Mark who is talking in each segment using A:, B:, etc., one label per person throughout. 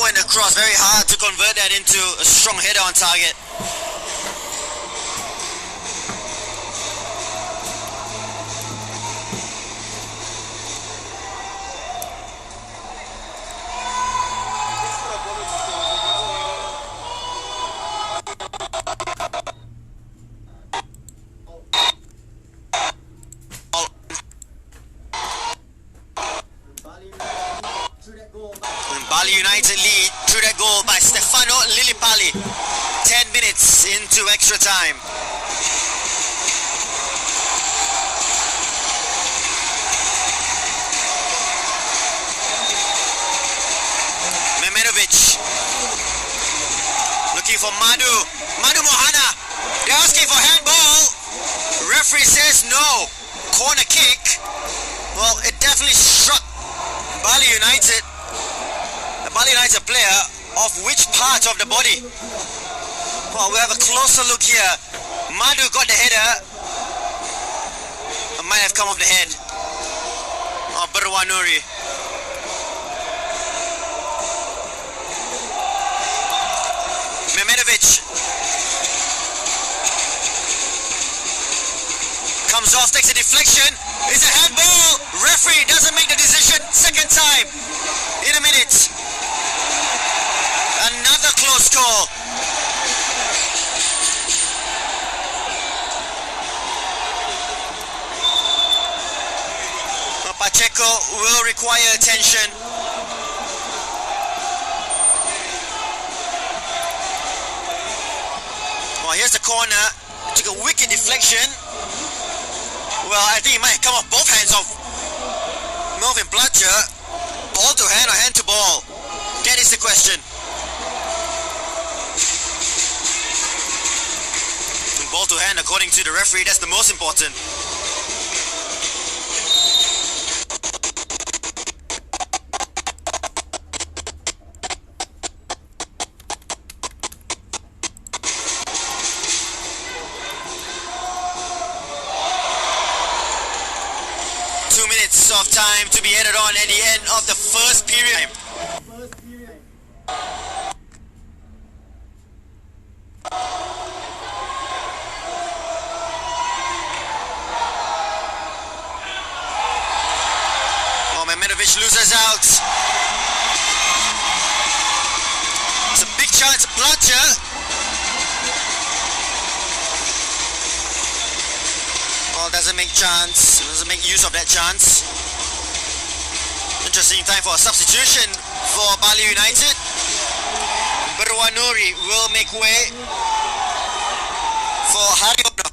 A: went across. Very hard to convert that into a strong header on target. Bali United lead through that goal by Stefano Lillipali. 10 minutes into extra time. Memenovic looking for Madu Mohana. They're asking for handball. Referee says no. Corner kick. Well, it definitely struck Bali United. Bali United player of which part of the body? Well, we have a closer look here. Madu got the header. It might have come off the head of Berwanuri. Memenovic comes off, takes a deflection. It's a handball. Referee doesn't make the decision. Second time in a minute. Another close call. Pacheco will require attention. Well, here's the corner. Took a wicked deflection. Well, I think he might come off both hands of Melvin Blatcher. Ball to hand or hand to ball? That is the question. Ball to hand according to the referee, that's the most important. Of time to be added on at the end of the first period. Oh, Memenovic loses out. It's a big chance, Blatcher. Well, doesn't make use of that chance. Interesting time for a substitution for Bali United. Berwanuri will make way for Haryono.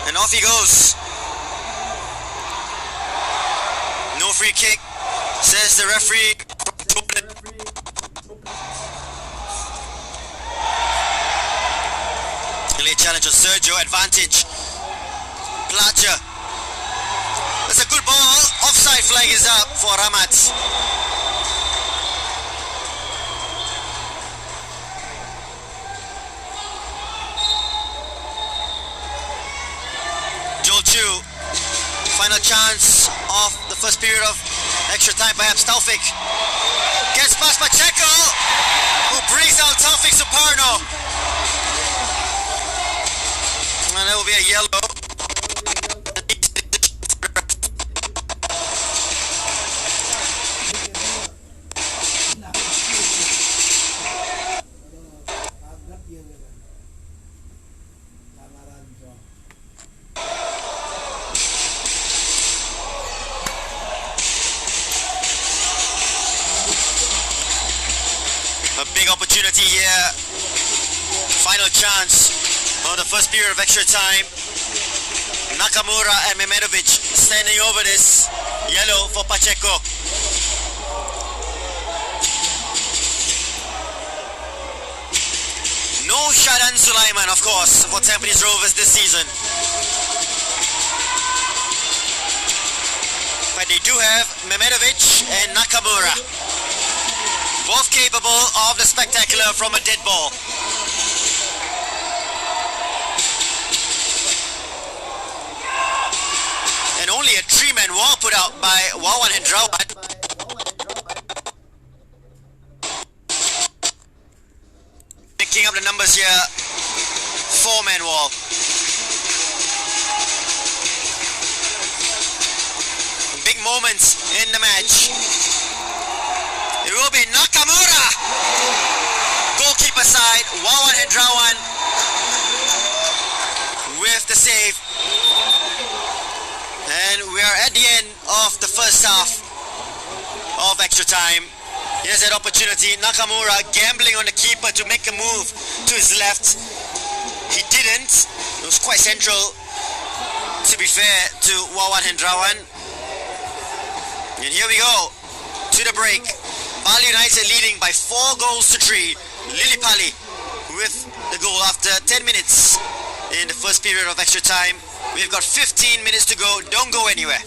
A: And off he goes. No free kick, says the referee. Late challenge on Sergio, advantage. Blatcher. That's a good ball. Offside flag is up for Ramat. Final chance of the first period of extra time, perhaps Taufik gets past Pacheco, who brings out Taufik Suparno, and there will be a yellow. A big opportunity here. Final chance of the first period of extra time. Nakamura and Memenovic standing over this. Yellow for Pacheco. No Shadan Sulaiman, of course, for Tampines Rovers this season. do have Mehmedovic and Nakamura, both capable of the spectacular from a dead ball. And only a 3-man wall put out by Wawan Hendrawan. Picking up the numbers here, 4-man wall. Big moments in the match. It will be Nakamura, goalkeeper side, Wawan Hendrawan with the save. And we are at the end of the first half of extra time. Here's that opportunity. Nakamura gambling on the keeper to make a move to his left. He didn't. It was quite central, to be fair, to Wawan Hendrawan. And here we go to the break. Bali United leading by 4 goals to 3. Lilipali with the goal after 10 minutes in the first period of extra time. We've got 15 minutes to go. Don't go anywhere.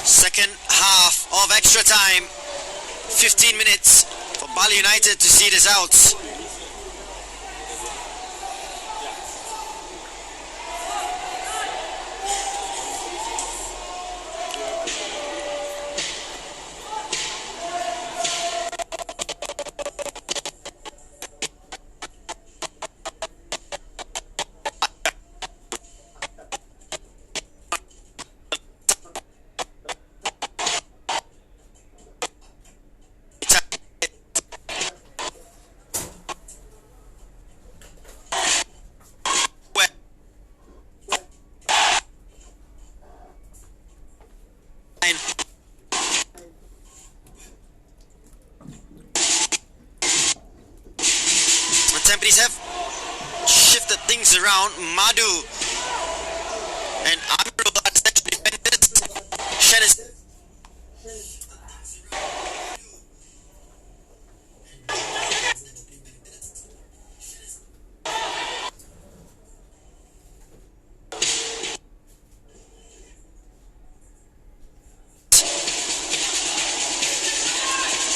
A: Second half of extra time. 15 minutes for Bali United to see this out. Tampines have shifted things around. Madhu and Amrul are central defenders. Shannon.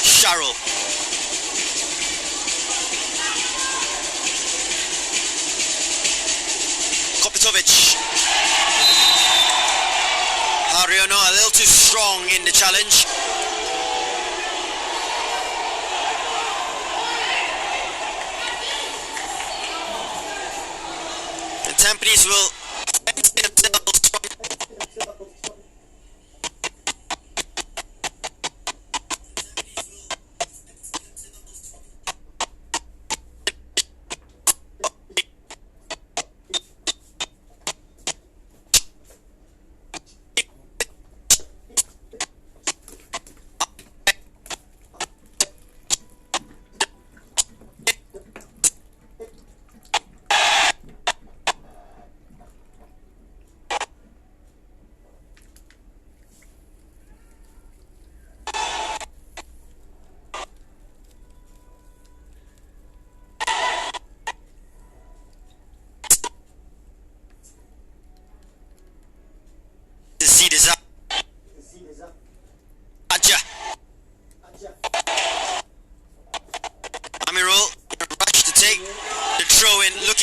A: Sharul. Hariono a little too strong in the challenge. And Tampines will fancy themselves from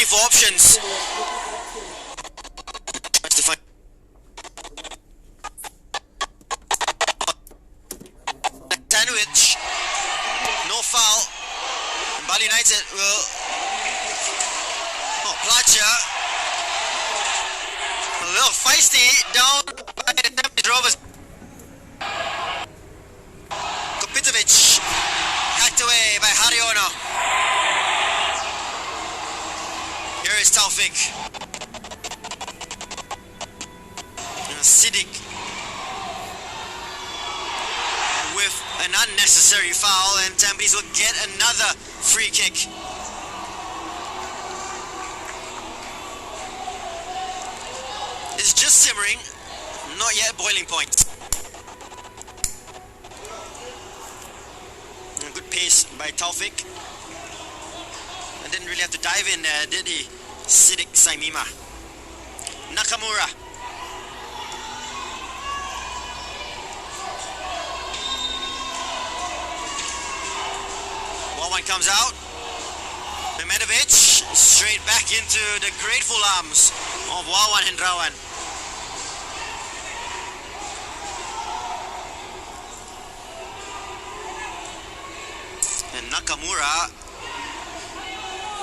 A: looking for options. Tries to find sandwich. No foul. And Bali United will. Oh, Placha. A little feisty down by the Tampines Rovers. Kopitovic. Hacked away by Hariono. Here is Taufik. Siddiq with an unnecessary foul, and Tampines will get another free kick. It's just simmering, not yet boiling point. Good pace by Taufik. And didn't really have to dive in there, did he? Siddiq Saimima. Nakamura. One comes out. Mehmedovic straight back into the grateful arms of Wawan Hendrawan. And Nakamura,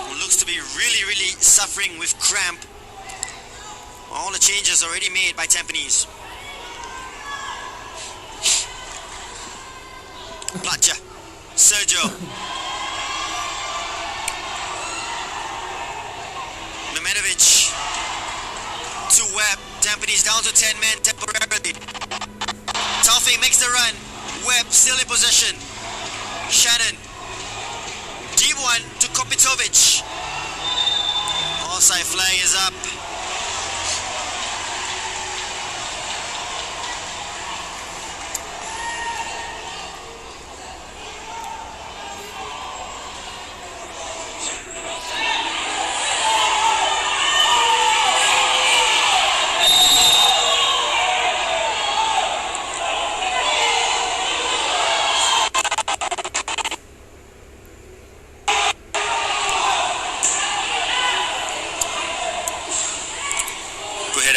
A: who looks to be really suffering with cramp. All the changes already made by Tampines. Placha. Sergio. Mehmedovic to Webb. Tampines down to 10 men temporarily. Taufik makes the run. Webb still in possession. Shannon. Deep one to Kopitovic. Offside flag is up.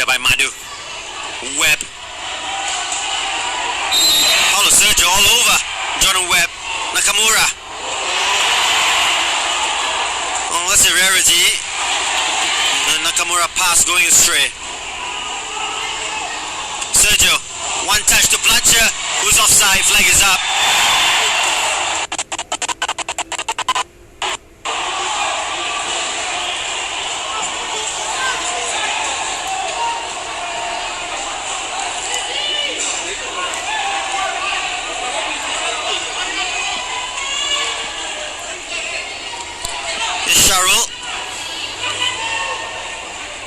A: By Madu. Webb. Paulo Sergio all over Jordan Webb. Nakamura. Oh, that's a rarity. The Nakamura pass going astray. Sergio. One touch to Placha, who's offside. Flag is up.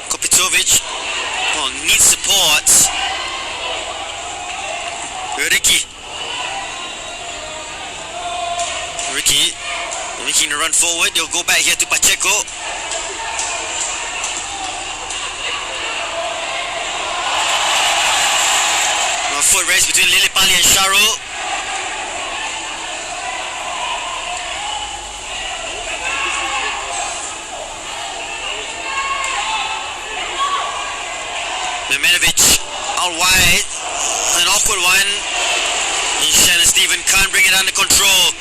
A: Kopitovic needs support. Ricky making a run forward. They'll go back here to Pacheco. A foot race between Lilipali and Sharul. Mehmedovic out wide, an awkward one, and Shannon Stephen can't bring it under control.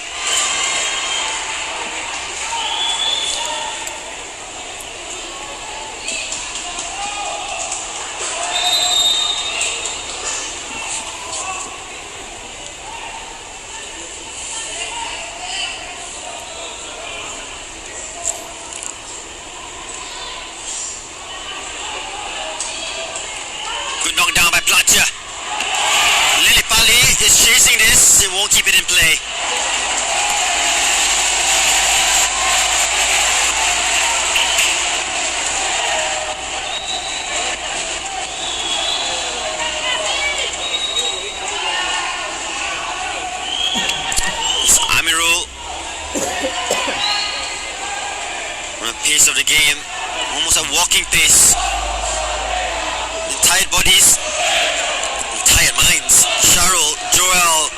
A: Knocked down by Placha. Lilipali is chasing this. It won't keep it in play. It's Amirul. On the pace of the game, almost a walking pace. Tired bodies, tired minds. Sharul, Joel.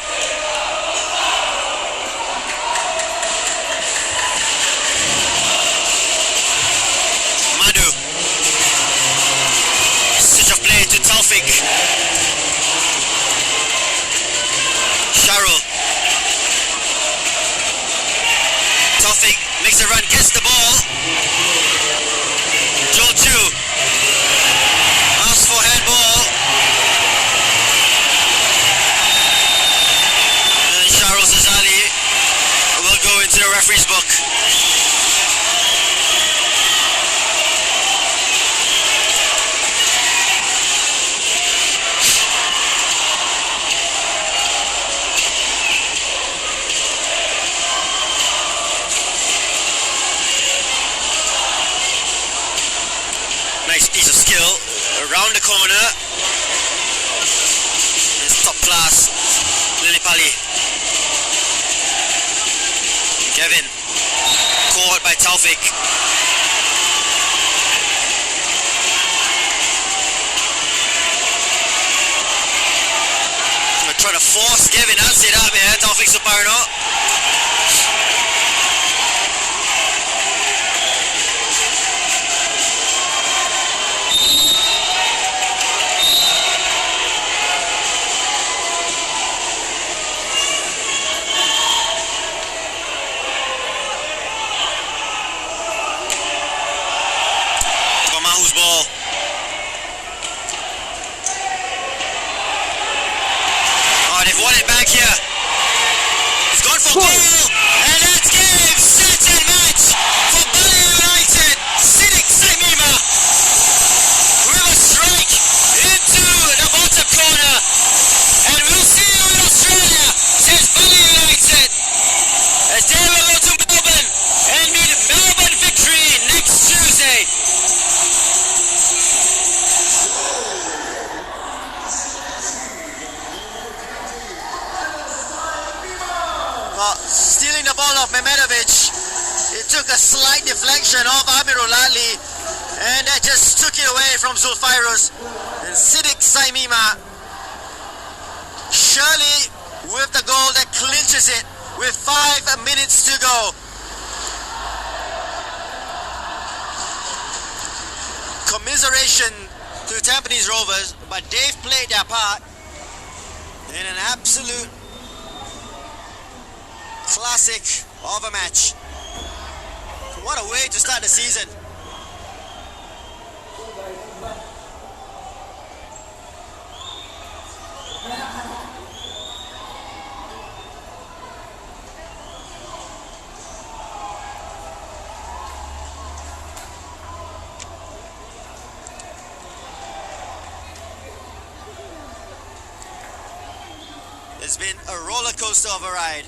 A: Taufik. Sharul. Taufik makes a run, gets the ball. Joel Chu asks for handball. And Sharul Zazali will go into the referee's book. Nice piece of skill around the corner. It's top class. Lilipali. Kevin. Caught by Taufik. Trying to force Kevin Hansit up here. Taufik Suparno. Mahu's ball. Oh, they've won it back here. It's gone for goal. And that's game, set and match for Bali United. Siddiq Saimima with a strike into the bottom corner. And we'll see you in Australia, says Bali United. As they will go to Melbourne and meet Melbourne Victory next Tuesday. Stealing the ball off Mehmedovic. It took a slight deflection off Amirul Ali, and that just took it away from Zulfairos. And Siddiq Saimima surely with the goal that clinches it with 5 minutes to go. Commiseration to Tampines Rovers, but they've played their part in an absolute classic of a match. What a way to start the season. It's been a roller coaster of a ride.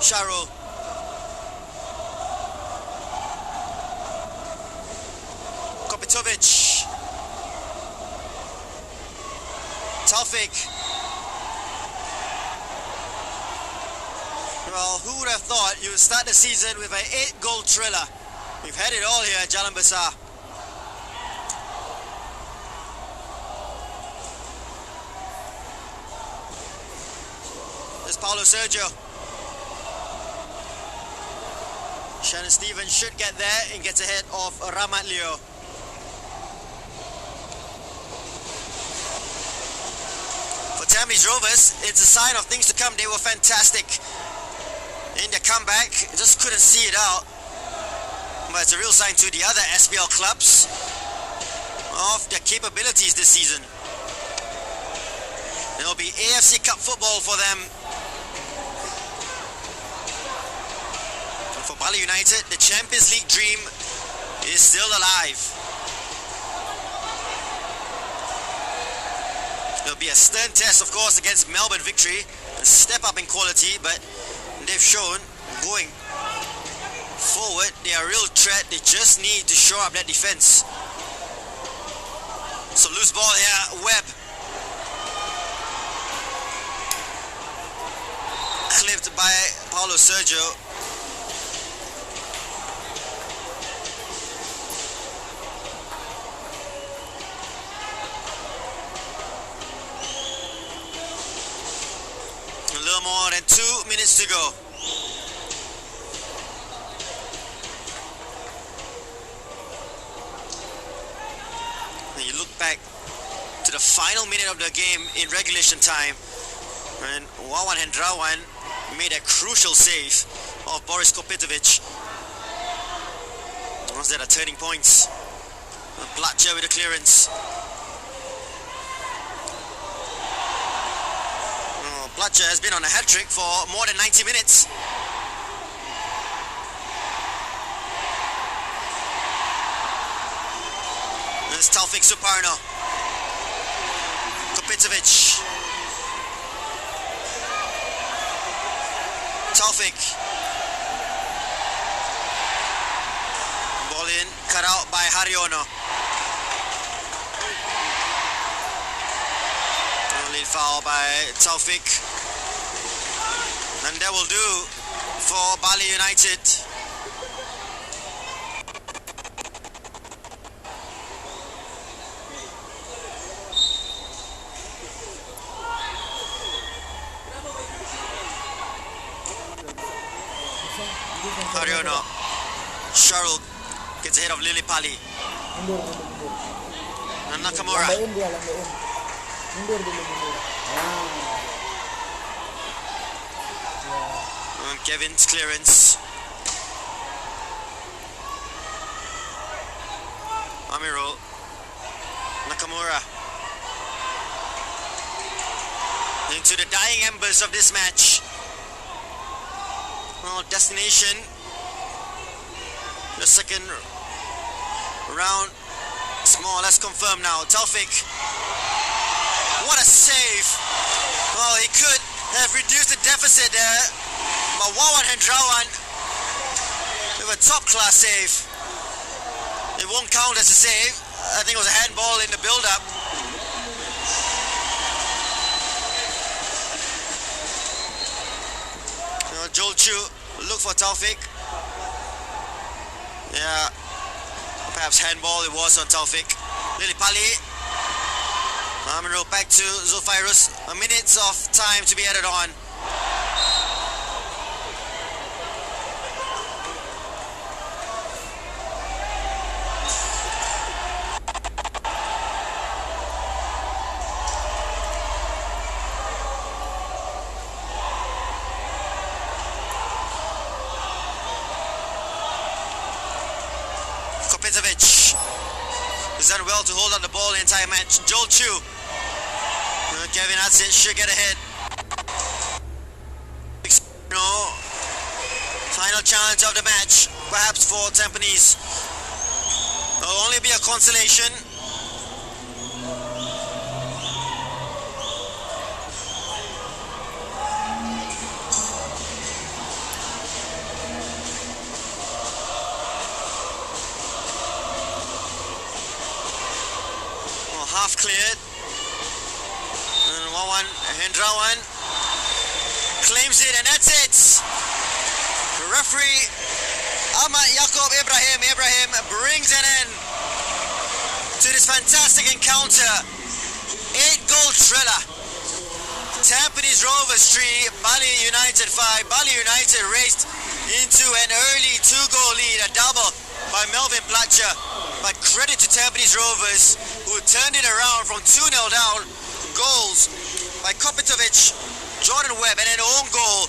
A: Sharul. Kopitovic. Taufik. Well, who would have thought you would start the season with an 8-goal thriller? We've had it all here at Jalan Besar. There's Paulo Sergio. Shannon Stevens should get there and gets ahead of Ramat Leo. For Tampines Rovers, it's a sign of things to come. They were fantastic in their comeback. Just couldn't see it out. But it's a real sign to the other SPL clubs of their capabilities this season. It'll be AFC Cup football for them. For Bali United, the Champions League dream is still alive. It'll be a stern test, of course, against Melbourne Victory. A step up in quality, but they've shown going forward, they are a real threat. They just need to shore up that defense. So loose ball here, Webb. Clipped by Paulo Sergio. little more than 2 minutes to go. And you look back to the final minute of the game in regulation time, and Wawan Hendrawan made a crucial save of Boris Kopitovic. Was that a turning point? Platcher with a clearance. Platcher has been on a hat-trick for more than 90 minutes. There's Taufik Suparno. Kopitovic. Taufik. Ball in, cut out by Haryono. Lead foul by Taufik. And that will do for Bali United. Haryono. Sharul gets ahead of Lilipali. And Nakamura. And Kevin's clearance. Amirul. Nakamura. Into the dying embers of this match. Well, destination. The second round is more or less confirmed now. Taufik. What a save! Well, he could have reduced the deficit there, but Wawan Hendrawan with a top-class save. It won't count as a save. I think it was a handball in the build-up. Joel Chu look for Taufik. Yeah, perhaps handball it was on Taufik. Lilipali. Amirul back to Zulfairus. A minute of time to be added on. Kopitovic has done well to hold on the ball the entire match. Joel Chu. Kevin Hatsit should get ahead. No. Final chance of the match, perhaps for Tampines. It'll only be a consolation. Well, half cleared. Wawan Hendrawan claims it, and that's it. The referee Ahmad Yaakob Ibrahim brings an end to this fantastic encounter. 8-goal thriller. Tampines Rovers 3, Bali United 5. Bali United raced into an early 2-goal lead, a double by Melvin Platcher. But credit to Tampines Rovers, who turned it around from 2-0 down. Goals by Kopitovic, Jordan Webb, and an own goal